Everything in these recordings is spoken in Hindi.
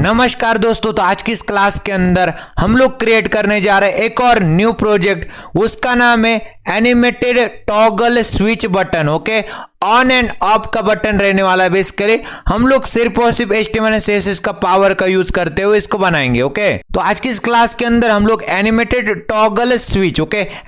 नमस्कार दोस्तों, तो आज की इस क्लास के अंदर हम लोग क्रिएट करने जा रहे हैं एक और न्यू प्रोजेक्ट। उसका नाम है animated toggle switch button. Okay, on end of का बटन रहने वाला है। बेसिकली हम लोग सिर्फ और सिर्फ HTML एंड CSS का पावर का यूज करते हुए इसको बनाएंगे। ओके, तो आज की इस क्लास के अंदर हम लोग animated toggle switch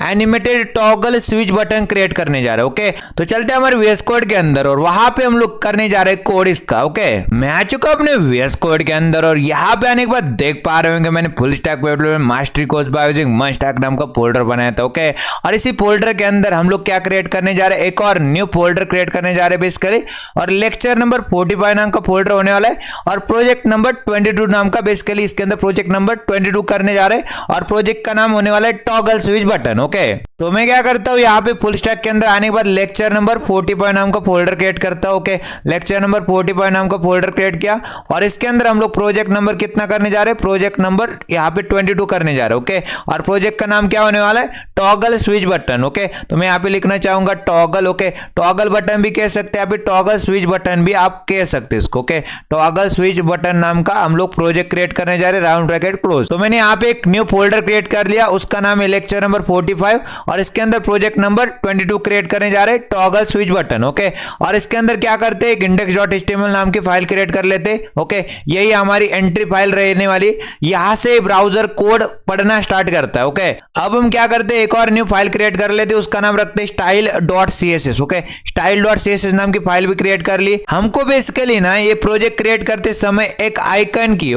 animated toggle switch button create करने जा रहे हैं। ओके, तो चलते हैं हमारे VS कोड के अंदर और वहां पे हम लोग करने जा रहे हैं कोड इसका। ओके, मैं आ चुका अपने VS कोड के अंदर और यहाँ पे आने के बाद देख पा रहे होंगे मैंने full stack web development mastery course by using मस्टैक नाम का फोल्डर बनाया था। ओके, और इसी फोल्डर के अंदर हम लोग क्या क्रिएट करने जा रहे हैं, एक और न्यू फोल्डर क्रिएट करने जा रहे हैं बेसिकली। और लेक्चर नंबर 45 नाम का फोल्डर होने वाला है और प्रोजेक्ट नंबर 22 नाम का बेसिकली इसके अंदर प्रोजेक्ट नंबर 22 करने जा रहे हैं और प्रोजेक्ट का नाम होने वाला है टॉगल स्विच बटन। ओके, तो मैं क्या करता हूँ, यहाँ पे फुल स्टैक के अंदर आने के बाद लेक्चर नंबर 45 नाम का फोल्डर क्रिएट करता हूँ। ओके, लेक्चर नंबर 45 नाम का फोल्डर क्रिएट किया और इसके अंदर हम लोग प्रोजेक्ट नंबर कितना करने जा रहे हैं, प्रोजेक्ट नंबर यहाँ पे 22 करने जा रहे हैं। ओके, और प्रोजेक्ट का नाम क्या होने वाला है, टॉगल स्विच बटन। ओके, तो मैं यहाँ पे लिखना चाहूंगा टॉगल। ओके, टॉगल बटन भी कह सकते हैं, यहाँ पे टॉगल स्विच बटन भी आप कह सकते हैं इसको। ओके, टॉगल स्विच बटन नाम का हम लोग प्रोजेक्ट क्रिएट करने जा रहे हैं, राउंड ब्रैकेट क्लोज। तो मैंने यहाँ पे एक न्यू फोल्डर क्रिएट कर लिया, उसका नाम है लेक्चर नंबर 45 और इसके अंदर प्रोजेक्ट नंबर 22 क्रिएट करने जा रहे हैं टॉगल स्विच बटन। ओके, और इसके अंदर क्या करते हैं, एक index.html नाम की फाइल क्रिएट कर लेते हैं। ओके, यही हमारी एंट्री फाइल रहने वाली, यहां से ब्राउजर कोड पढ़ना स्टार्ट करता है। ओके, अब हम क्या करते हैं, एक और न्यू फाइल क्रिएट कर लेते हैं, उसका नाम रखते हैं style.css। ओके, style.css नाम की फाइल भी क्रिएट कर ली। हमको बेसिकली ना ये प्रोजेक्ट क्रिएट करते समय एक आइकन की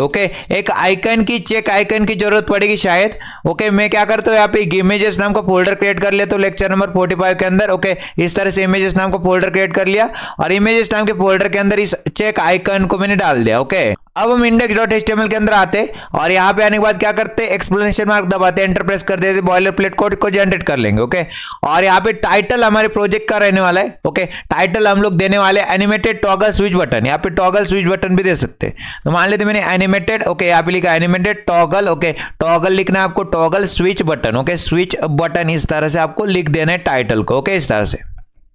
एक आइकन की चेक आइकन की जरूरत पड़ेगी शायद। ओके, मैं क्या करता हूँ, यहाँ पे इमेजेस नाम का फोल्डर क्रिएट कर लेता हूँ लेक्चर नंबर 45 के अंदर। ओके, इस तरह से इमेजेस नाम का फोल्डर क्रिएट कर लिया और इमेजेस नाम के फोल्डर के अंदर इस चेक आइकन को मैंने डाल दिया। ओके, अब हम index.html के अंदर आते और यहाँ पे आने के बाद क्या करते हैं, एक्सप्लेनेशन मार्क दबाते, एंटर प्रेस कर देते, बॉयलर प्लेट कोड को जनरेट कर लेंगे। ओके, और यहाँ पे टाइटल हमारे प्रोजेक्ट का रहने वाला है। ओके, टाइटल हम लोग देने वाले एनिमेटेड टॉगल स्विच बटन। यहाँ पे टॉगल स्विच बटन भी दे सकते हैं, तो मान लेते मैंने एनिमेटेड। ओके, यहाँ पे लिखा एनिमेटेड टॉगल। ओके, टॉगल लिखना है आपको, toggle switch button. Okay, switch button इस तरह से आपको लिख देना है टाइटल को। ओके, इस तरह से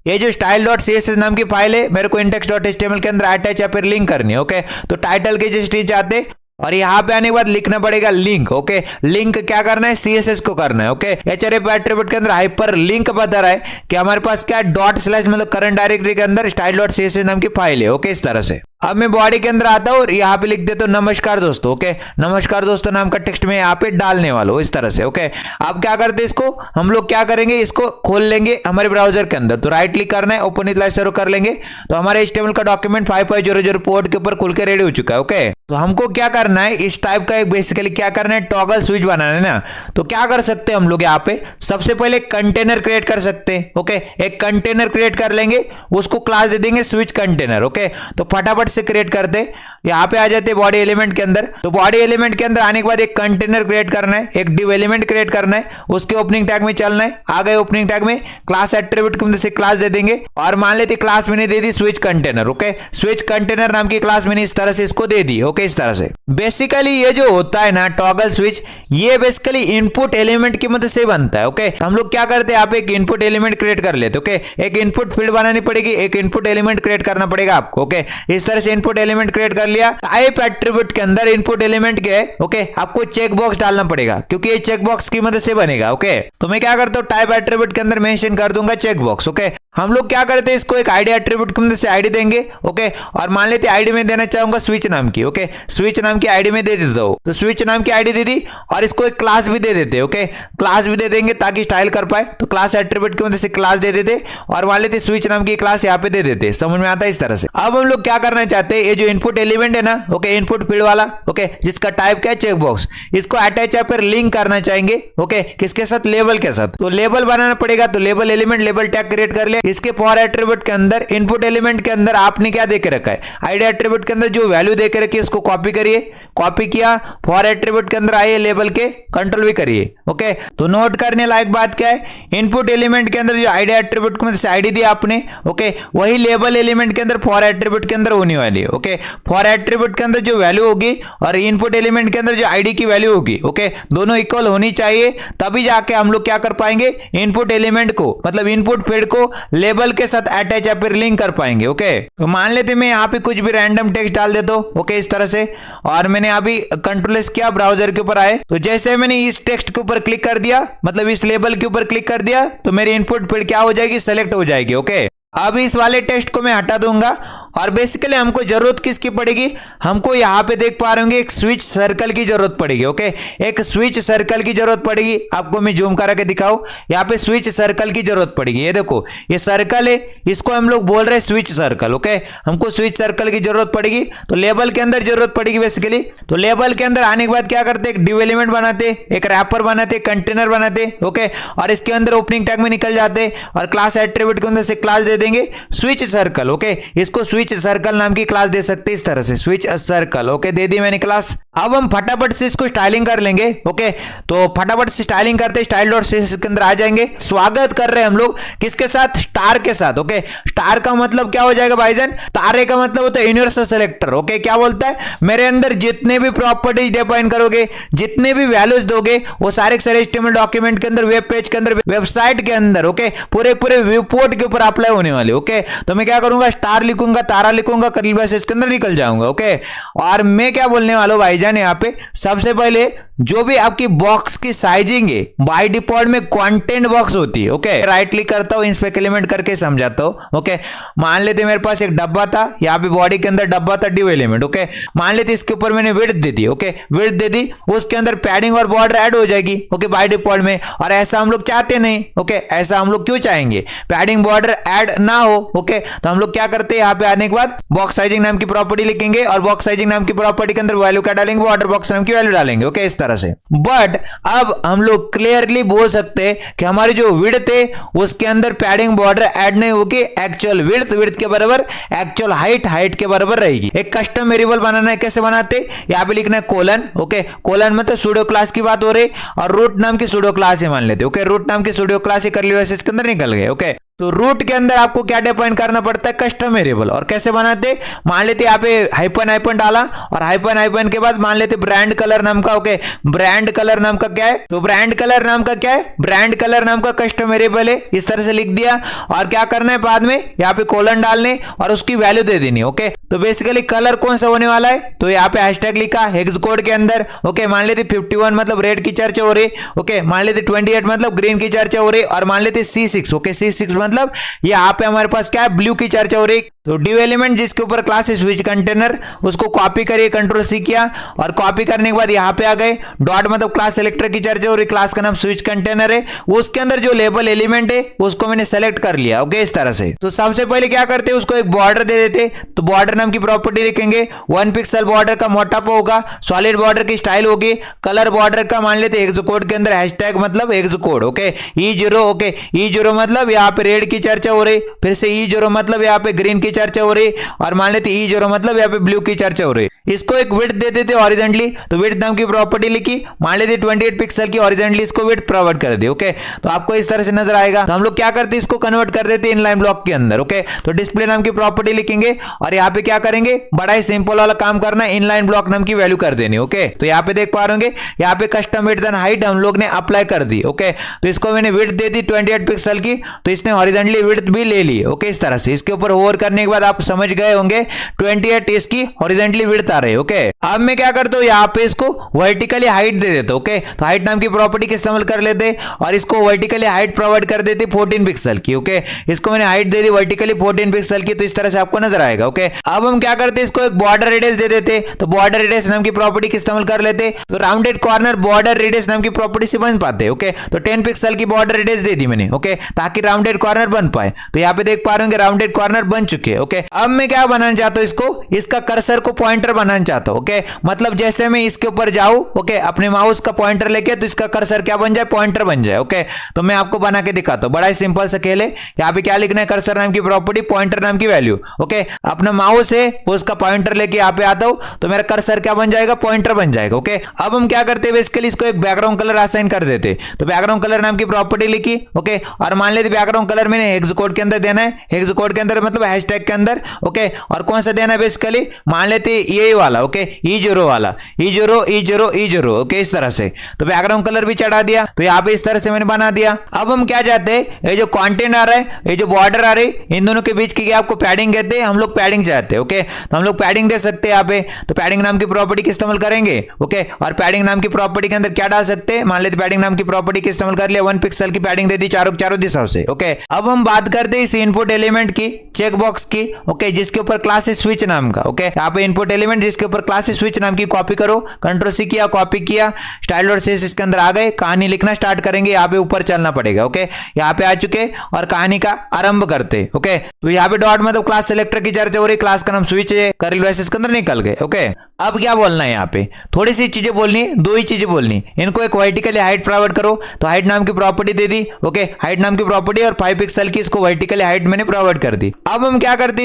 ये जो style.css नाम की फाइल है मेरे को index.html के अंदर अटैच या फिर लिंक करनी है। ओके, तो टाइटल के जस्ट नीचे आते और यहाँ पे आने के बाद लिखना पड़ेगा लिंक। ओके, लिंक क्या करना है, CSS को करना है। ओके, HRF एट्रीब्यूट के अंदर हाइपर लिंक बता रहा है कि हमारे पास क्या डॉट स्लैश मतलब करंट डायरेक्टरी के अंदर style.css नाम की फाइल है। ओके, इस तरह से अब मैं बॉडी के अंदर आता हूँ और यहाँ पे लिख देता हूँ नमस्कार दोस्तों। ओके, नमस्कार दोस्तों नाम का टेक्स्ट में यहाँ पे डालने वाला हूँ इस तरह से। ओके, अब क्या करते हैं, इसको हम लोग क्या करेंगे, इसको खोल लेंगे हमारे ब्राउजर के अंदर। तो राइट क्लिक करना है, ओपन विद लाइव कर लेंगे, तो हमारे HTML का डॉक्यूमेंट 5500 पोर्ट के ऊपर खुल के रेडी हो चुका है। ओके, तो हमको क्या करना है, इस टाइप का एक बेसिकली क्या करना है, टॉगल स्विच बनाना है ना। तो क्या कर सकते हैं हम लोग, यहाँ पे सबसे पहले कंटेनर क्रिएट कर सकते हैं। ओके, एक कंटेनर क्रिएट कर लेंगे, उसको क्लास दे देंगे स्विच कंटेनर। ओके, तो फटाफट से क्रिएट करते, यहाँ पे आ जाते हैं बॉडी एलिमेंट के अंदर। तो बॉडी एलिमेंट के अंदर आने के बाद एक कंटेनर क्रिएट करना है, एक डिव एलिमेंट क्रिएट करना है, उसके ओपनिंग टैग में चलना है। आ गए ओपनिंग टैग में, क्लास एट्रीब्यूट की मदद से क्लास दे देंगे और मान लेते क्लास मैंने दे दी switch container. Okay, switch container नाम की क्लास मैंने इस तरह से इसको दे दी। ओके, इस तरह से बेसिकली ये जो होता है ना टॉगल स्विच, ये बेसिकली इनपुट एलिमेंट की मदद से बनता है। ओके, हम लोग क्या करते हैं, आप एक इनपुट एलिमेंट क्रिएट कर लेते। ओके, एक इनपुट फील्ड बनानी पड़ेगी, एक इनपुट एलिमेंट क्रिएट करना पड़ेगा आपको। ओके, इस तरह से इनपुट एलिमेंट क्रिएट कर लिया। टाइप एट्रीब्यूट के अंदर इनपुट एलिमेंट के ओके आपको चेक बॉक्स डालना पड़ेगा क्योंकि ये चेक बॉक्स की मदद से बनेगा। ओके, तो मैं क्या करता हूँ, टाइप एट्रीब्यूट के अंदर मेंशन कर दूंगा चेक बॉक्स। ओके, हम लोग क्या करते हैं, इसको एक आईडी एट्रीब्यूट की मदद से आईडी देंगे। ओके, और मान लेते आईडी में देना चाहूंगा स्विच नाम की। ओके, स्विच नाम की आईडी में दे देता हूं, तो स्विच नाम की आईडी दे दी और इसको एक क्लास भी दे देते। ओके, क्लास भी दे देंगे ताकि स्टाइल कर पाए, तो क्लास एट्रीब्यूट की मदद से क्लास दे देते और मान लेते स्विच नाम की क्लास यहाँ पे दे देते। समझ में आता है इस तरह से। अब हम लोग क्या करना चाहते हैं, ये जो इनपुट एलिमेंट है ना, ओके, इनपुट फील्ड वाला, ओके, जिसका टाइप क्या है चेक बॉक्स, इसको अटैच या फिर लिंक करना चाहेंगे। ओके, किसके साथ, लेबल के साथ। तो लेबल बनाना पड़ेगा, तो label element label tag create कर लिया। इसके फॉर एट्रीब्यूट के अंदर इनपुट एलिमेंट के अंदर आपने क्या देके रखा है, आईडी एट्रीब्यूट के अंदर जो वैल्यू देके रखी है इसको कॉपी करिए, कॉपी किया, फॉर एट्रीब्यूट के अंदर आइए, लेबल के कंट्रोल भी करिए। ओके, तो नोट करने लायक बात क्या है, इनपुट एलिमेंट के अंदर जो आईडी एट्रीब्यूट को मतलब आईडी दी आपने, ओके, वही लेबल एलिमेंट के अंदर फॉर एट्रीब्यूट के अंदर होने वाली है। ओके, फॉर एट्रीब्यूट के अंदर जो वैल्यू होगी और इनपुट एलिमेंट के अंदर जो आईडी की वैल्यू होगी, ओके, दोनों इक्वल होनी चाहिए, तभी जाके हम लोग क्या कर पाएंगे, इनपुट एलिमेंट को मतलब इनपुट फील्ड को लेबल के साथ अटैच या फिर लिंक कर पाएंगे। ओके, तो मान लेते मैं यहाँ पे कुछ भी रैंडम टेक्स्ट डाल देता हूँ। ओके, इस तरह से, और मैंने मैंने अभी कंट्रोल एस किया, ब्राउजर के ऊपर आए, तो जैसे मैंने इस टेक्स्ट के ऊपर क्लिक कर दिया, मतलब इस लेबल के ऊपर क्लिक कर दिया, तो मेरी इनपुट फिर क्या हो जाएगी, सेलेक्ट हो जाएगी। ओके, अब इस वाले टेक्स्ट को मैं हटा दूंगा और बेसिकली हमको जरूरत किसकी पड़ेगी, हमको यहाँ पे देख पा रहे होंगे एक स्विच सर्कल की जरूरत पड़ेगी। ओके, एक स्विच सर्कल की जरूरत पड़ेगी। आपको मैं जूम करके दिखाऊं, यहाँ पे स्विच सर्कल की जरूरत पड़ेगी। ये देखो, ये सर्कल है, इसको हम लोग बोल रहे हैं स्विच सर्कल। ओके, हमको स्विच सर्कल की जरूरत पड़ेगी, तो लेबल के अंदर जरूरत पड़ेगी बेसिकली। तो लेबल के अंदर आने के बाद क्या करते, एक डिव एलिमेंट बनाते, एक रैपर बनाते, कंटेनर बनाते। ओके, और इसके अंदर ओपनिंग टैग में निकल जाते और क्लास एट्रीब्यूट के अंदर से क्लास दे देंगे स्विच सर्कल। ओके, इसको स्विच सर्कल नाम की क्लास दे सकते हैं इस तरह से, स्विच सर्कल। ओके, दे दी मैंने क्लास। अब हम फटाफट से इसको स्टाइलिंग कर लेंगे। ओके, तो फटाफट से स्टाइलिंग करते, स्टाइल डॉट सी के अंदर आ जाएंगे। स्वागत कर रहे हैं हम लोग किसके साथ, स्टार के साथ। ओके, स्टार का मतलब क्या हो जाएगा भाईजान, तारे का मतलब होता है यूनिवर्सल सेलेक्टर। ओके, क्या बोलता है, मेरे अंदर जितने भी प्रॉपर्टीज डिफाइन करोगे, जितने भी वैल्यूज दोगे, वो सारे HTML डॉक्यूमेंट के अंदर, वेब पेज के अंदर, वेबसाइट के अंदर, ओके, पूरे पूरे व्यू पोर्ट के ऊपर अप्लाई होने वाले। ओके, तो मैं क्या करूंगा, स्टार लिखूंगा, तारा लिखूंगा, कर्ली ब्रैकेट के अंदर निकल जाऊंगा। ओके, और मैं क्या बोलने वाला हूं भाईजान, यहाँ पे सबसे पहले जो भी आपकी बॉक्स की साइजिंग है, बाय डिफॉल्ट में कंटेंट बॉक्स होती है। ओके, राइट क्लिक करता हूं, इंस्पेक्ट एलिमेंट करके समझाता हूं। ओके, मान लेते मेरे पास एक डब्बा था, यहाँ पे बॉडी के अंदर डब्बा था, डिव एलिमेंट। ओके, मान लेते इसके ऊपर मैंने विड्थ दे दी। ओके, विड्थ दे दी, उसके अंदर पैडिंग और बॉर्डर ऐड हो जाएगी। ओके, बाय डिफॉल्ट में, और ऐसा हम लोग चाहते नहीं। ओके, ऐसा हम लोग क्यों चाहेंगे, पैडिंग बॉर्डर ऐड ना हो। ओके, तो हम लोग क्या करते हैं, यहाँ पे आने के बाद बॉक्स साइजिंग नाम की प्रॉपर्टी लिखेंगे और बॉक्स साइजिंग नाम की प्रॉपर्टी के अंदर वैल्यू क्या डालेंगे, बॉर्डर बॉक्स नाम की वैल्यू डालेंगे। ओके, इस तरह से। बट अब हम लोग क्लियरली बोल सकते हैं कि हमारी जो विड्थ है उसके अंदर पैडिंग बॉर्डर ऐड नहीं होगी, एक्चुअल विड्थ के बराबर, एक्चुअल हाइट के बराबर रहेगी। एक कस्टम वेरिएबल बनाना है, कैसे बनाते, यहाँ पे लिखना है कोलन। ओके, कोलन मतलब सूडो क्लास की बात हो रही और रूट नाम की सूडो क्लास है मान लेते। ओके, रूट नाम की सूडो क्लास ही कर्ली ब्रैकेट के अंदर निकल गए। ओके, तो रूट के अंदर आपको क्या डिफाइन करना पड़ता है, कस्टम वेरिएबल। और कैसे बनाते, मान लेते यहाँ पे हाइपन डाला और हाइपन के बाद मान लेते ब्रांड कलर नाम का। ओके, ब्रांड कलर नाम का क्या है, तो ब्रांड कलर नाम का क्या है, ब्रांड कलर नाम का कस्टम वेरिएबल है। इस तरह से लिख दिया और क्या करना है, बाद में यहाँ पे कोलन डालने और उसकी वैल्यू दे देनी। ओके, तो बेसिकली कलर कौन सा होने वाला है, तो यहाँ पे हैशटैग लिखा हेक्स कोड के अंदर। ओके, मान लेते 51 मतलब रेड की चर्चा हो रही। ओके, मान लेते 28 मतलब ग्रीन की चर्चा हो रही और मान लेते C6। ओके, C6 मतलब यहाँ पे हमारे पास क्या है, ब्लू की चर्चा हो रही। तो डिव एलिमेंट जिसके ऊपर क्लास है स्विच कंटेनर, उसको कॉपी करिए, कंट्रोल C किया और कॉपी करने के बाद यहाँ पे आ गए। डॉट मतलब क्लास सेलेक्टर की चर्चा हो रही, क्लास का नाम स्विच कंटेनर है, उसके अंदर जो लेबल एलिमेंट है उसको मैंने सेलेक्ट कर लिया। ओके, इस तरह से। तो सबसे पहले क्या करते हैं, उसको एक बॉर्डर दे देते, तो बॉर्डर नाम की प्रॉपर्टी लिखेंगे, 1 पिक्सल बॉर्डर का मोटापा होगा, सॉलिड बॉर्डर की स्टाइल होगी, कलर बॉर्डर का मान लेते हेक्स कोड के अंदर हैशटैग मतलब hex code. Okay, E0। Okay, E0 मतलब यहाँ पे रेड की चर्चा हो रही, फिर से E0 मतलब यहाँ पे ग्रीन की चर्चा हो रही और मान लेते E0 मतलब यहाँ पे ब्लू की चर्चा हो रही। इसको एक विड्थ दे देते हॉरिजॉन्टली, तो विड्थ नाम की प्रॉपर्टी लिखी, मान लेते 28 पिक्सल की हॉरिजॉन्टली इसको विड्थ प्रोवाइड कर दी। ओके, तो आपको इस तरह से नजर आएगा। तो हम लोग क्या करते हैं, इसको कन्वर्ट कर देते इनलाइन ब्लॉक के अंदर। ओके, तो डिस्प्ले नाम की प्रॉपर्टी लिखेंगे और यहाँ पे क्या करेंगे, बड़ा ही सिंपल वाला काम करना है, इनलाइन ब्लॉक नाम की वैल्यू कर देनी। ओके, तो यहाँ पे देख पा रहे होंगे, यहाँ पे कस्टम विड्थ एंड हाइट हम लोग ने अप्लाई कर दी। ओके, तो इसको मैंने विड्थ दे दी 28 पिक्सल की, तो इसने हॉरिजॉन्टली विड्थ भी ले ली। ओके, इस तरह से इसके ऊपर होवर करने के बाद आप समझ गए होंगे 28 इसकी हॉरिजॉन्टली विड्थ आ रही है। ओके, अब मैं क्या करता हूँ, यहाँ पे इसको वर्टिकली हाइट दे देता हूँ। ओके, तो हाइट नाम की प्रॉपर्टी का इस्तेमाल कर लेते और इसको वर्टिकली हाइट प्रोवाइड कर देते 14 पिक्सल की। ओके, इसको मैंने हाइट दे दी वर्टिकली 14 पिक्सल की, तो इस तरह से आपको नजर आएगा। ओके, अब हम क्या करते हैं, इसको एक बॉर्डर रेडियस दे देते, तो बॉर्डर रेडियस नाम की प्रॉपर्टी का इस्तेमाल कर लेते, तो राउंडेड कॉर्नर बॉर्डर रेडियस नाम की प्रॉपर्टी से बन पाते। ओके, तो 10 पिक्सल की बॉर्डर रेडियस दे दी मैंने। ओके, ताकि राउंडेड कॉर्नर बन पाए, तो यहाँ पे देख पा रहे होंगे राउंडेड कॉर्नर बन चुके हैं। ओके, अब मैं क्या बनाना चाहता हूँ, इसको, इसका कर्सर को पॉइंटर बनाना चाहता हूँ। ओके, मतलब जैसे मैं इसके ऊपर जाऊं, ओके, अपने माउस का पॉइंटर लेके, तो इसका कर्सर क्या बन जाए, पॉइंटर बन जाए। ओके, तो मैं आपको बना के दिखाता हूं, बड़ा ही सिंपल सा खेल है। यहाँ पे क्या लिखना है, कर्सर नाम की प्रॉपर्टी, पॉइंटर नाम की वैल्यू। ओके, अपना माउस है उसका पॉइंटर लेके यहाँ पे आता हूं, तो मेरा कर्सर क्या बन जाएगा, पॉइंटर बन जाएगा। ओके, अब हम क्या करते हैं, बेसिकली इसको एक बैकग्राउंड कलर असाइन कर देते, तो बैकग्राउंड कलर नाम की प्रॉपर्टी लिखी। ओके, और मान लेते बैकग्राउंड कलर मैंने हेक्स कोड के अंदर देना है, हेक्स कोड के अंदर मतलब हैशटैग के अंदर। ओके, और कौन सा देना है, बेसिकली मान लेते ये वाला, ओके, E0 वाला, E0 E0 E0, ओके, इस तरह से। तो बैकग्राउंड कलर भी चढ़ा दिया, तो यहाँ पे इस तरह से मैंने बना दिया। अब हम क्या चाहते हैं, ये जो कंटेंट आ रहा है, ये जो बॉर्डर आ रही है, इन दोनों के बीच की आपको पैडिंग कहते हैं, हम लोग पैडिंग चाहते हैं, ओके। तो हम लोग पैडिंग दे सकते हैं यहाँ पे, तो पैडिंग नाम की प्रॉपर्टी का इस्तेमाल करेंगे, ओके। और पैडिंग नाम की प्रॉपर्टी के अंदर क्या डाल सकते हैं, मान लेते पैडिंग नाम की प्रॉपर्टी का इस्तेमाल कर लिया, 1 पिक्सल की पैडिंग दे दी चारों दिशाओं से, ओके। अब हम बात करते हैं इस इनपुट एलिमेंट की, चेक बॉक्स की, ओके, जिसके ऊपर क्लास स्विच नाम का, ओके। यहाँ पे इनपुट एलिमेंट जिसके ऊपर क्लास स्विच नाम की कॉपी करो, Ctrl+C किया, कॉपी किया, स्टाइल डॉट CSS इसके अंदर आ गए, कहानी लिखना स्टार्ट करेंगे, यहाँ पे ऊपर चलना पड़ेगा, ओके। यहाँ पे आ चुके और कहानी का आरंभ करते, ओके। तो यहाँ पे डॉट मतलब क्लास सेलेक्टर की चर्चा हो रही, क्लास का नाम स्विच है, कर्ली ब्रेसेस के अंदर निकल गए, ओके। अब क्या बोलना है, यहाँ पे थोड़ी सी चीजें बोलनी, दो ही चीजें बोलनी। इनको एक वर्टिकली हाइट प्रोवाइड करो, तो हाइट नाम की प्रॉपर्टी दे दी, ओके, हाइट नाम की प्रॉपर्टी और 5 पिक्सल की इसको वर्टिकली हाइट मैंने प्रोवाइड कर दी। अब हम क्या करते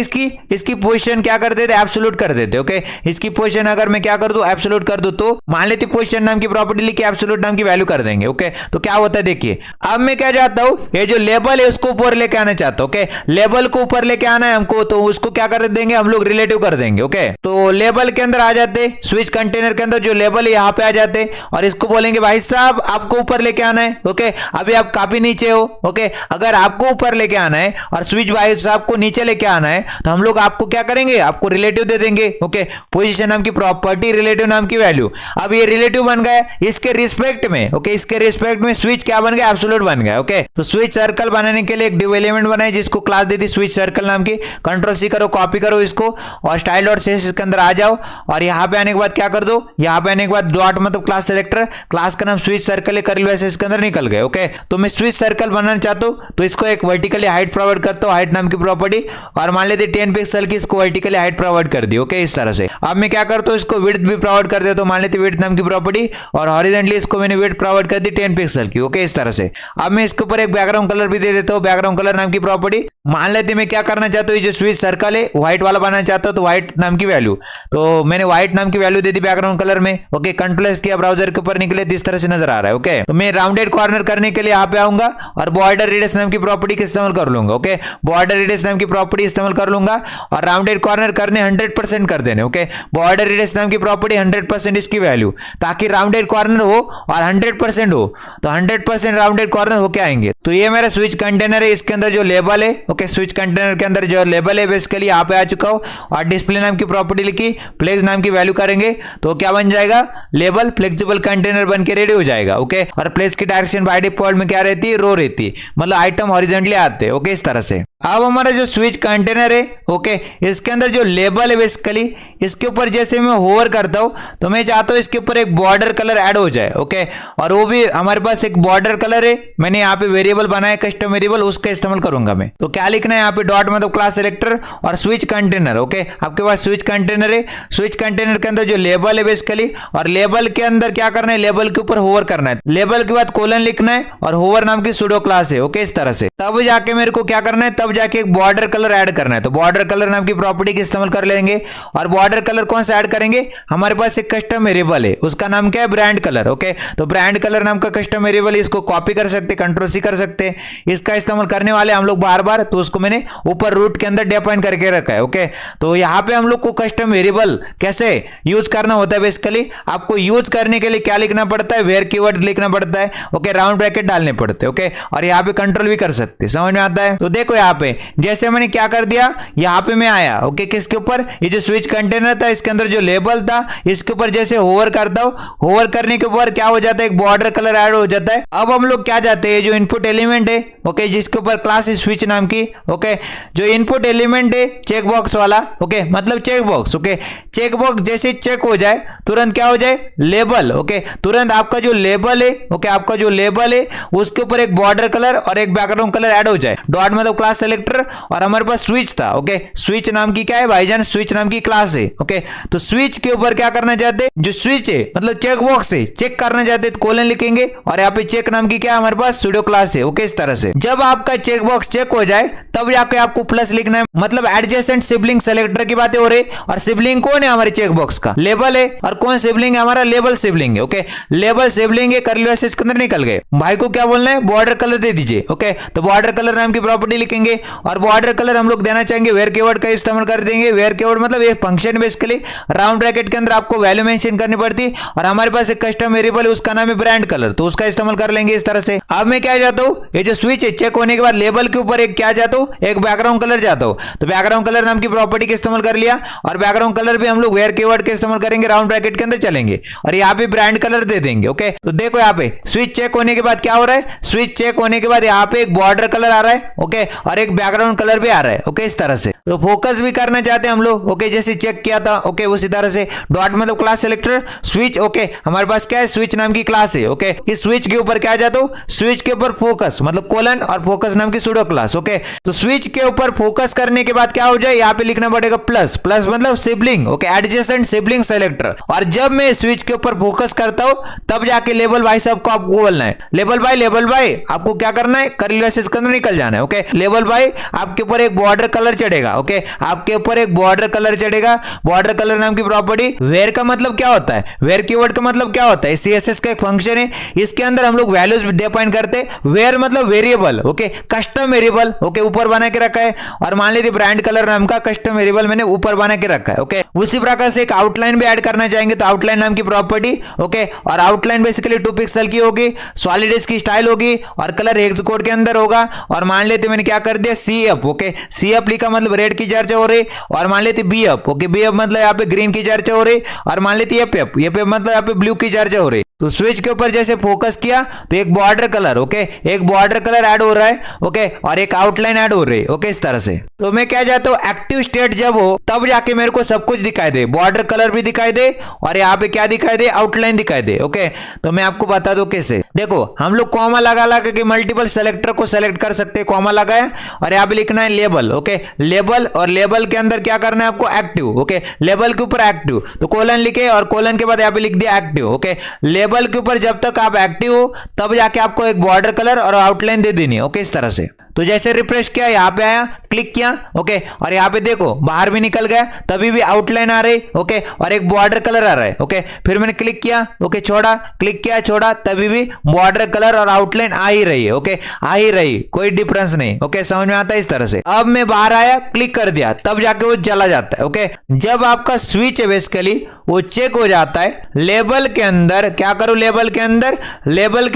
इसकी पोजीशन क्या कर देते, एब्सोल्यूट कर देते, ओके। इसकी पोजीशन अगर मैं क्या कर दूं, एब्सोल्यूट कर दूं, तो मान लेते पोजीशन नाम की प्रॉपर्टी लिख के एब्सोल्यूट नाम की वैल्यू कर देंगे, ओके। तो क्या होता है देखिए, अब मैं क्या चाहता हूं, ये जो लेबल है उसको ऊपर लेके आना चाहता हूं, ओके। लेबल को ऊपर लेके आना है हमको, तो उसको क्या कर देंगे हम लोग, रिलेटिव कर देंगे, ओके। तो लेबल के अंदर आ जाते, स्विच कंटेनर के अंदर जो लेबल है यहाँ पे आ जाते, और इसको बोलेंगे भाई साहब आपको ऊपर लेके आना है, ओके। अभी आप काफी नीचे हो, ओके। अगर आपको ऊपर लेके आना है और स्विच भाई साहब को नीचे लेके आना है, तो हम लोग आपको क्या करेंगे, आपको रिलेटिव दे देंगे, ओके। पोजीशन नाम की प्रॉपर्टी, रिलेटिव नाम की वैल्यू। अब ये रिलेटिव बन गया इसके रिस्पेक्ट में, ओके। इसके रिस्पेक्ट में स्विच क्या बन गया, एब्सोल्यूट बन गया, ओके। तो स्विच सर्कल बनाने के लिए एक डिव एलिमेंट बनाए, जिसको क्लास दे दी स्विच सर्कल नाम की। Ctrl+C करो, कॉपी करो इसको, और स्टाइल डॉट CSS इसके अंदर आ जाओ, और यहाँ पे आने के बाद क्या कर दो, यहाँ पे आने के बाद डॉट मतलब क्लास सेलेक्टर, क्लास का नाम स्विच सर्कल है, कर्ली ब्रेसेस इसके अंदर निकल गए, ओके। तो मैं स्विच सर्कल बनाना चाहता हूँ, तो इसको एक वर्टिकली हाइट प्रोवाइड करता हूँ, हाइट नाम की प्रॉपर्टी, और मान लेते 10 पिक्सल की इसको वर्टिकली हाइट प्रोवाइड कर दी, ओके, इस तरह से। अब मैं क्या करता हूँ, इसको विड्थ भी प्रोवाइड कर देता हूँ, मान लेते विड्थ नाम की प्रॉपर्टी, और हॉरिजॉन्टली इसको मैंने विड्थ प्रोवाइड कर दी 10 पिक्सल की, ओके, इस तरह से। अब मैं इसके ऊपर एक बैकग्राउंड कलर भी दे देता हूँ, बैकग्राउंड कलर नाम की प्रॉपर्टी। मान लेते मैं क्या करना चाहता हूँ, जो स्विच सर्कल है व्हाइट वाला बनाना चाहता हूँ, तो व्हाइट नाम की वैल्यू, तो मैंने व्हाइट नाम की value they the background colour में, ओके। Ctrl+S किया, ब्राउजर के ऊपर निकले, तो इस तरह से नजर आ रहा है, ओके। तो मैं राउंडेड कॉर्नर करने के लिए यहाँ पे आऊंगा और बॉर्डर रेडियस नाम की प्रॉपर्टी का इस्तेमाल कर लूंगा, ओके। बॉर्डर रेडियस नाम की प्रॉपर्टी इस्तेमाल कर लूंगा, और राउंडेड कॉर्नर करने 100% कर देने, ओके। बॉर्डर रेडियस नाम की प्रॉपर्टी 100% इसकी वैल्यू, ताकि राउंडेड कॉर्नर हो और 100% हो, तो 100% राउंडेड कॉर्नर होके आएंगे। तो ये मेरा स्विच कंटेनर है, इसके अंदर जो लेबल है, ओके, स्विच कंटेनर के अंदर जो लेबल है बेसिकली यहाँ पे आ चुका हूँ, और डिस्प्ले नाम की प्रॉपर्टी लिखी, फ्लेक्स नाम की वैल्यू करेंगे, तो क्या बन जाएगा, लेबल फ्लेक्सिबल कंटेनर बन के रेडी हो जाएगा, ओके। और प्लेस की डायरेक्शन बाय डिफॉल्ट में क्या रहती है, रो रहती है, मतलब आइटम हॉरिजॉन्टली आते हैं, ओके, इस तरह से। अब हमारा जो स्विच कंटेनर है, ओके, इसके अंदर जो लेबल है बेसिकली, इसके ऊपर जैसे मैं होवर करता हूं, तो मैं चाहता हूं इसके ऊपर एक बॉर्डर कलर ऐड हो जाए, ओके। और वो भी हमारे पास एक बॉर्डर कलर है, मैंने यहाँ पे वेरिएबल बनाया, कस्टम वेरिएबल, उसका इस्तेमाल करूंगा मैं। तो क्या लिखना है यहाँ पे, डॉट मतलब क्लास सेलेक्टर और स्विच कंटेनर, ओके। आपके पास स्विच कंटेनर है, स्विच कंटेनर के अंदर जो लेबल है बेसिकली, और लेबल के अंदर क्या करना है, लेबल के ऊपर होवर करना है, लेबल के बाद कोलन लिखना है, और होवर नाम की सूडो क्लास है, ओके, इस तरह से। तब जाके मेरे को क्या करना है, तब जाके एक बॉर्डर कलर ऐड करना है, तो बॉर्डर कलर नाम की प्रॉपर्टी का इस्तेमाल कर लेंगे। और बॉर्डर कलर कौन सा ऐड करेंगे, हमारे पास एक कस्टम वेरिएबल है, उसका नाम क्या है, ब्रांड कलर, ओके। तो ब्रांड कलर नाम का कस्टम वेरिएबल, इसको कॉपी कर सकते, Ctrl+C कर सकते, इसका इस्तेमाल करने वाले हम लोग बार बार, तो उसको मैंने ऊपर रूट के अंदर डिफाइन करके रखा है, ओके। तो यहाँ पे हम लोग को कस्टम वेरिएबल कैसे यूज करना होता है, बेसिकली आपको यूज करने के लिए क्या लिखना पड़ता है, वेयर कीवर्ड लिखना पड़ता है, ओके, राउंड ब्रैकेट डालने पड़ते हैं, ओके। और यहाँ पे कंट्रोल भी कर सकते, समझ में आता है। तो देखो यहाँ पे जैसे मैंने क्या कर दिया, यहाँ पे मैं आया, ओके, किसके ऊपर, ये जो स्विच कंटेनर था इसके अंदर जो लेबल था, इसके ऊपर जैसे होवर करता हूं, होवर करने के ऊपर क्या हो जाता है, एक बॉर्डर कलर ऐड हो जाता है। अब हम लोग क्या चाहते हैं, जो इनपुट एलिमेंट है, ओके, जिसके ऊपर क्लास है स्विच नाम की, ओके, जो इनपुट एलिमेंट है चेक बॉक्स वाला, ओके, मतलब check box, okay, check box जैसे चेक हो जाए तुरंत क्या हो जाए, लेबल, ओके, तुरंत आपका जो लेबल है, ओके, आपका जो लेबल है उसके ऊपर एक बॉर्डर कलर और एक बैकग्राउंड कलर ऐड हो जाए। डॉट मतलब क्लास सेलेक्टर, और हमारे पास स्विच था, ओके, स्विच नाम की क्या है भाईजान, स्विच नाम की क्लास है, ओके। तो स्विच के ऊपर क्या करना चाहते, जो स्विच है मतलब चेक बॉक्स है, चेक करना चाहते तो कोलन लिखेंगे, और यहाँ पे चेक नाम की क्या है, हमारे पास सूडो क्लास है, ओके, इस तरह से। जब आपका चेक बॉक्स चेक हो जाए तब जाके आपको प्लस लिखना है, मतलब एडजेसेंट सिबलिंग सेलेक्टर की बातें हो रही। और सिबलिंग कौन है, हमारे चेक बॉक्स का लेबल है, और कौन सिबलिंग है, हमारा लेबल सिबलिंग है, ओके, लेबल सिबलिंग है, कर्ली ब्रेसेस के अंदर निकल गए। भाई को क्या बोलना है, बॉर्डर कलर दे दीजिए, ओके। तो बॉर्डर कलर नाम की प्रॉपर्टी लिखेंगे, देंगे और बॉर्डर कलर हम लोग देना चाहेंगे वेयर कीवर्ड का इस्तेमाल कर देंगे। वेयर कीवर्ड मतलब ये फंक्शन बेसिकली राउंड ब्रैकेट के अंदर आपको वैल्यू मेंशन करनी पड़ती है और हमारे पास एक कस्टम वेरिएबल है उसका नाम है ब्रांड कलर, तो उसका इस्तेमाल कर लेंगे इस तरह से। अब मैं क्या जाता हूँ, ये जो स्विच है चेक होने के बाद लेबल के ऊपर एक क्या जाता हूँ, एक बैकग्राउंड कलर जाता हूँ। तो बैकग्राउंड कलर नाम की प्रॉपर्टी का इस्तेमाल कर लिया और बैकग्राउंड कलर भी हम लोग वेयर कीवर्ड का इस्तेमाल करेंगे, राउंड ब्रैकेट के अंदर चलेंगे और यहाँ पे ब्रांड कलर दे देंगे। ओके, तो देखो यहाँ पे स्विच चेक होने के बाद क्या हो रहा है, स्विच चेक होने के बाद यहाँ पे एक बॉर्डर कलर आ रहा है। ओके, और एक बैकग्राउंड कलर भी आ रहा है। ओके, इस तरह से। तो फोकस भी करना चाहते हैं हम लोग। ओके, जैसे चेक किया था। ओके, उसी तरह से डॉट मतलब क्लास सेलेक्टर स्विच। ओके, हमारे पास क्या है, स्विच नाम की क्लास है। ओके, इस स्विच के ऊपर क्या जाता हूं, स्विच के ऊपर फोकस मतलब कोलन और फोकस नाम की सूडो क्लास। ओके, तो स्विच के ऊपर फोकस करने के बाद क्या हो जाए, यहाँ पे लिखना पड़ेगा प्लस। प्लस मतलब sibling. Okay, adjacent sibling selector. और जब मैं स्विच के ऊपर फोकस करता हूं तब जाके लेबल भाई साहब को आपको बोलना है, लेबल भाई आपको क्या करना है, कर्ली ब्रैकेट्स के अंदर निकल जाना है। ओके, लेबल भाई आपके ऊपर एक बॉर्डर कलर चढ़ेगा। ओके, आपके ऊपर एक बॉर्डर कलर चढ़ेगा। बॉर्डर कलर नाम की प्रॉपर्टी। वेयर का मतलब क्या होता है, वेयर कीवर्ड का मतलब क्या होता है, सीएसएस का एक फंक्शन है, इसके अंदर हम लोग वैल्यूज डिफाइन करते हैं। वेयर मतलब variable. Okay, custom variable. Okay, ऊपर बना के रखा है और मान लीजिए ब्रांड कलर नाम का कस्टम वेरिएबल मैंने ऊपर बना के रखा है। ओके, उसी प्रकार से एक आउटलाइन भी ऐड करना चाहेंगे तो आउटलाइन नाम की प्रॉपर्टी। ओके, और आउटलाइन बेसिकली 2 पिक्सल की होगी, सॉलिड की स्टाइल होगी और कलर हेक्स कोड के अंदर होगा। और मान लेते मैंने क्या कर दिया, सीएफ। ओके, सीएफ लिखा मतलब रेड की चर्चा हो रही और मान लेते बीएफ। ओके, बीएफ मतलब यहाँ पे ग्रीन की चर्चा हो रही और मान लेते एफएफ मतलब यहाँ पे ब्लू की चर्चा हो रही। तो स्विच के ऊपर जैसे फोकस किया तो एक बॉर्डर कलर। ओके, एक बॉर्डर कलर ऐड हो रहा है। ओके, और एक आउटलाइन ऐड हो रही है। ओके, इस तरह से। तो मैं क्या चाहता हूँ, एक्टिव स्टेट जब हो तब जाके मेरे को सब कुछ दिखाई दे, बॉर्डर कलर भी दिखाई दे और यहाँ पे क्या दिखाई दे, आउटलाइन दिखाई दे। ओके, तो मैं आपको बता दूं कैसे। देखो, हम लोग कॉमा लगा के मल्टीपल सेलेक्टर को सेलेक्ट कर सकते हैं। कॉमा लगाया और यहाँ पे लिखना है लेबल। ओके, लेबल और लेबल के अंदर क्या करना है आपको, एक्टिव। ओके, लेबल के ऊपर एक्टिव, तो कोलन लिखे और कोलन के बाद यहाँ पे लिख दिया एक्टिव। ओके, लेबल के ऊपर जब तक आप एक्टिव हो तब जाके आपको एक बॉर्डर कलर और आउटलाइन दे देनी है। ओके, इस तरह से। तो जैसे रिफ्रेश किया, यहाँ पे आया, क्लिक किया। ओके, और यहाँ पे देखो बाहर भी निकल गया, तभी भी आउटलाइन आ रही। ओके, और एक बॉर्डर कलर आ रहा है। ओके, फिर मैंने क्लिक किया, ओके, छोड़ा, क्लिक किया, छोड़ा, तभी भी बॉर्डर कलर और आउटलाइन आ ही रही है। ओके, आ ही रही, कोई डिफरेंस नहीं। ओके, समझ में आता है इस तरह से। अब मैं बाहर आया, क्लिक कर दिया, तब जाके वो चला जाता है। ओके, जब आपका स्विच है बेसिकली वो चेक हो जाता है, लेबल के अंदर क्या करो, लेबल के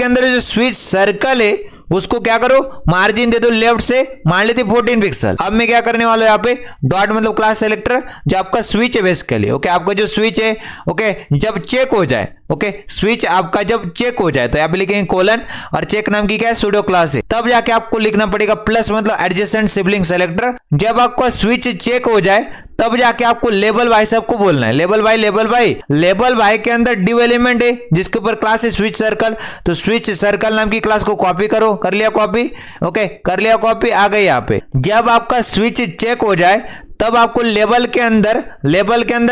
अंदर जो स्विच सर्कल है उसको क्या करो, मार्जिन दे दो लेफ्ट से, मान लेते 14 पिक्सल। अब मैं क्या करने वाला हूं, यहाँ पे डॉट मतलब क्लास सेलेक्टर, जो आपका स्विच है बेसिकली। ओके, आपका जो स्विच है, ओके, जब चेक हो जाए, ओके, स्विच आपका जब चेक हो जाए तो यहाँ पे लिखेंगे कोलन और चेक नाम की क्या है, सूडो क्लास है। तब जाके आपको लिखना पड़ेगा प्लस मतलब एडजेसेंट सिबलिंग सेलेक्टर। जब आपका स्विच चेक हो जाए तब जाके आपको लेबल भाई साहब को बोलना है, लेबल भाई के अंदर डिव एलिमेंट है जिसके ऊपर क्लास है स्विच सर्कल। तो स्विच सर्कल नाम की क्लास को कॉपी करो, कर लिया कॉपी। ओके, कर लिया कॉपी, आ गई यहाँ पे। जब आपका स्विच चेक हो जाए तब आपको लेबल के अंदर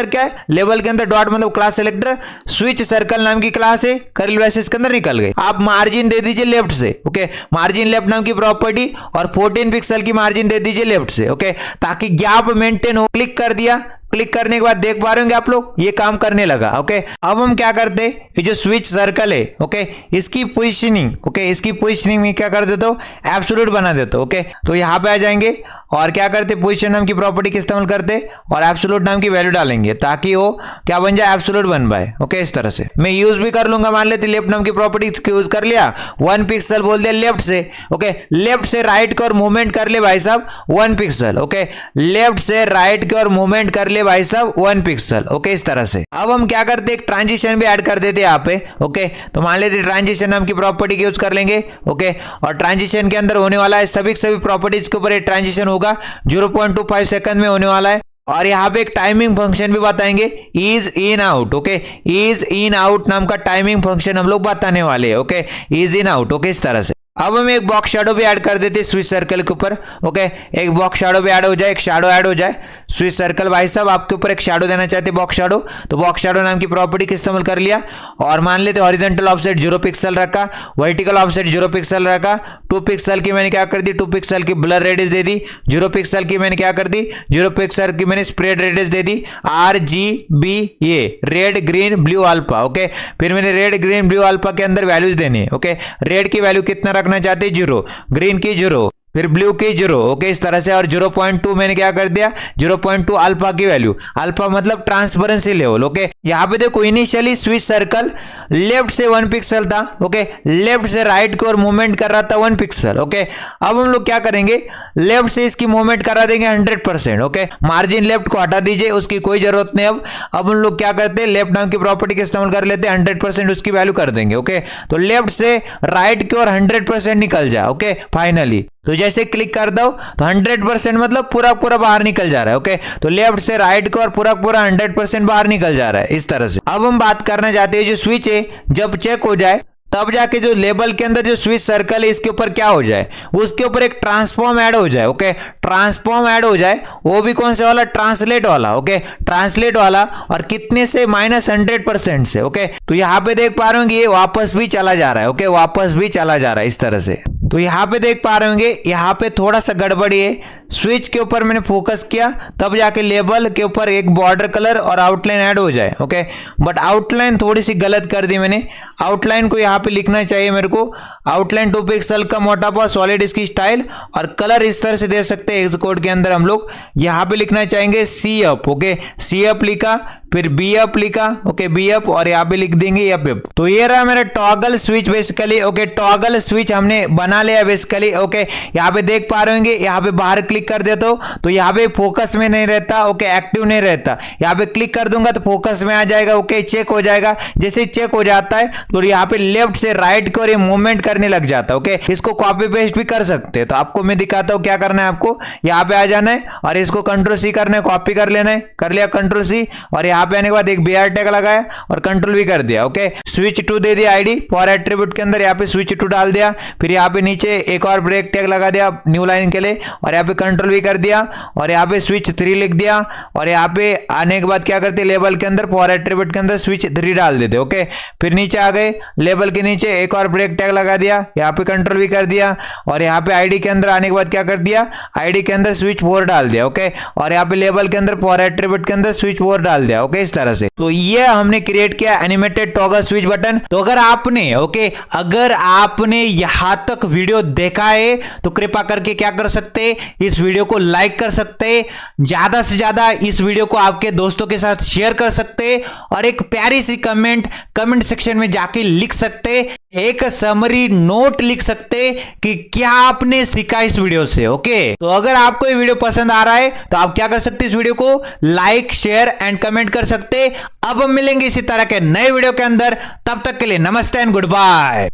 क्या है, लेबल के अंदर डॉट मतलब क्लास सेलेक्टर, स्विच सर्कल नाम की क्लास है, कर्ली ब्रैकेट्स के अंदर निकल गई। आप मार्जिन दे दीजिए लेफ्ट से। ओके, मार्जिन लेफ्ट नाम की प्रॉपर्टी और 14 पिक्सल की मार्जिन दे दीजिए लेफ्ट से। ओके, ताकि गैप मेंटेन हो। क्लिक कर दिया, क्लिक करने के बाद देख पा रहे होंगे आप लोग ये काम करने लगा। ओके, अब हम क्या करते हैं, ये जो स्विच सर्कल है, ओके, इसकी पोजीशनिंग में क्या कर देते हो, एब्सोल्यूट बना देते हो। ओके, तो यहाँ पे आ जाएंगे और क्या करते, पोजीशन नाम की प्रॉपर्टी का इस्तेमाल करते और एब्सोल्यूट नाम की वैल्यू डालेंगे ताकि वो क्या बन जाए, एब्सोल्यूट बन पाए। ओके, इस तरह से मैं यूज भी कर लूंगा। मान लेते लेफ्ट नाम की प्रॉपर्टी यूज कर लिया, 1 पिक्सल बोल दिया लेफ्ट से। ओके, लेफ्ट से राइट की ओर मूवमेंट कर ले भाई साहब 1 पिक्सल। ओके, लेफ्ट से राइट की ओर मूवमेंट कर ले भाई साहब 1 पिक्सल। ओके, इस तरह से। अब हम क्या करते, एक ट्रांजिशन भी ऐड कर देते यहाँ पे। ओके, तो मान लेते ट्रांजिशन नाम की प्रॉपर्टी यूज कर लेंगे। ओके, और ट्रांजिशन के अंदर होने वाला है सभी प्रॉपर्टीज के ऊपर एक ट्रांजिशन होगा, 0.25 सेकंड में होने वाला है। और यहाँ पे एक टाइमिंग फंक्शन भी बताएंगे, is in out. Okay, is in out नाम का टाइमिंग फंक्शन हम लोग बताने वाले हैं। Okay, is in out. Okay, इस तरह से। अब हम एक बॉक्स शैडो भी ऐड कर देते हैं स्विच सर्कल के ऊपर। ओके, एक बॉक्स शैडो भी ऐड हो जाए, एक शैडो ऐड हो जाए। स्विच सर्कल भाई साहब आपके ऊपर एक शैडो देना चाहते हैं, बॉक्स शैडो, तो बॉक्स शैडो नाम की प्रॉपर्टी का इस्तेमाल कर लिया और मान लेते हॉरिजॉन्टल ऑफसेट 0 पिक्सल रखा, वर्टिकल ऑफसेट 0 पिक्सल रखा। 2 पिक्सल की मैंने क्या कर दी, 2 पिक्सल की ब्लर रेडियस दे दी। 0 पिक्सल की मैंने क्या कर दी, 0 पिक्सल की मैंने स्प्रेड रेडियस दे दी, RGB, ये red green blue alpha. Okay, फिर मैंने रेड ग्रीन ब्लू अल्फा के अंदर वैल्यूज देनी है। ओके, रेड की वैल्यू कितना रखना चाहते हैं, 0, ग्रीन की 0, फिर ब्लू की 0, ओके, इस तरह से। और 0.2 मैंने क्या कर दिया, 0.2 अल्फा की वैल्यू, अल्फा मतलब ट्रांसपेरेंसी लेवल, ओके। यहाँ पे देखो इनिशियली स्विच सर्कल लेफ्ट से 1 पिक्सल था, ओके, लेफ्ट से राइट की ओर मूवमेंट कर रहा था 1 पिक्सल, ओके। अब हम लोग क्या करेंगे, लेफ्ट से इसकी मूवमेंट करा देंगे 100%, ओके। मार्जिन लेफ्ट को हटा दीजिए, उसकी कोई जरूरत नहीं। अब हम लोग क्या करते हैं, लेफ्ट नाम की प्रॉपर्टी का इस्तेमाल कर लेते हैं, 100% उसकी वैल्यू कर देंगे, ओके। तो लेफ्ट से राइट की ओर 100% निकल जाए, ओके, फाइनली। तो जैसे क्लिक कर दो तो 100% मतलब पूरा पूरा बाहर निकल जा रहा है, ओके। तो लेफ्ट से राइट को और पूरा पूरा 100% बाहर निकल जा रहा है, इस तरह से। अब हम बात करना चाहते हैं, जो स्विच है जब चेक हो जाए तब जाके जो लेबल के अंदर जो स्विच सर्कल है इसके ऊपर क्या हो जाए, उसके ऊपर एक ट्रांसफॉर्म ऐड हो जाए, ओके। ट्रांसफॉर्म ऐड हो जाए, वो भी कौन से वाला, ट्रांसलेट वाला, ओके, ट्रांसलेट वाला। और कितने से, -100% से, ओके। तो यहां पे देख पा रहे होंगे ये वापस भी चला जा रहा है, ओके, वापस भी चला जा रहा है, इस तरह से। तो यहां पे देख पा रहे होंगे, यहां पे थोड़ा सा गड़बड़ी है। स्विच के ऊपर मैंने फोकस किया तब जाके लेबल के ऊपर एक बॉर्डर कलर और आउटलाइन ऐड हो जाए, ओके। बट आउटलाइन थोड़ी सी गलत कर दी मैंने। आउटलाइन को यहाँ पे लिखना चाहिए मेरे को, आउटलाइन 2 पिक्सल का मोटापा, सॉलिड इसकी स्टाइल, और कलर इस तरह से दे सकते हैं। एक्स कोड के अंदर हम लोग यहाँ पे लिखना चाहेंगे सी अप, ओके, सी अप लिखा, फिर बी अप लिखा, ओके, बी अप, और यहाँ पे लिख देंगे एफ अप। तो ये रहा मेरा toggle switch basically, okay. Toggle switch हमने बना लिया बेसिकली, ओके। यहाँ पे देख पा रहे होंगे, यहाँ पे बाहर क्लिक कर देता हूं तो यहाँ पे फोकस में नहीं रहता, ओके, एक्टिव नहीं रहता। यहाँ पे क्लिक कर दूंगा तो फोकस में आ जाएगा, ओके, चेक हो जाएगा। जैसे चेक हो जाता है तो यहाँ पे लेफ्ट से राइट की ओर ये मूवमेंट करने लग जाता है, ओके। इसको कॉपी पेस्ट भी कर सकते हैं, तो आपको मैं दिखाता हूँ क्या करना है। आपको यहाँ पे आ जाना है और इसको Ctrl+C करना है, कॉपी कर लेना है, कर लिया Ctrl+C, और यहाँ पे आने के बाद एक BR टैग लगाया और कंट्रोल भी कर दिया, ओके। स्विच टू दे दिया आईडी फॉर एट्रीब्यूट के अंदर, यहाँ पे स्विच टू डाल दिया, फिर यहाँ पे नीचे एक और ब्रेक टैग लगा दिया न्यू लाइन के लिए, और यहाँ पे कंट्रोल भी कर दिया, और यहाँ पे स्विच 3 लिख दिया, और यहाँ पे आने के बाद क्या करते, लेबल के अंदर फॉर एट्रीब्यूट के अंदर स्विच 3 डाल देते, ओके। फिर नीचे आ गए, लेबल के नीचे एक और ब्रेक टैग लगा दिया, यहाँ पे कंट्रोल भी कर दिया, और यहाँ पे आईडी के अंदर आने के बाद क्या कर दिया, आईडी के अंदर स्विच 4 डाल दिया, ओके। और यहाँ पे लेबल के अंदर फॉर एट्रीब्यूट के अंदर स्विच 4 डाल दिया, ओके, इस तरह से। तो ये हमने क्रिएट किया एनिमेटेड टॉगल स्विच बटन। तो अगर आपने, ओके, अगर आपने यहां तक वीडियो देखा है तो कृपया करके क्या कर सकते, इस वीडियो को लाइक कर सकते, ज्यादा से ज्यादा इस वीडियो को आपके दोस्तों के साथ शेयर कर सकते, और एक प्यारी सी कमेंट सेक्शन में जाके लिख सकते, एक समरी नोट लिख सकते कि क्या आपने सीखा इस वीडियो से, ओके। तो अगर आपको ये वीडियो पसंद आ रहा है तो आप क्या कर सकते, इस वीडियो को लाइक, शेयर एंड कमेंट कर सकते। अब हम मिलेंगे इसी तरह के नए वीडियो के अंदर, तब तक के लिए नमस्ते एंड गुड बाय।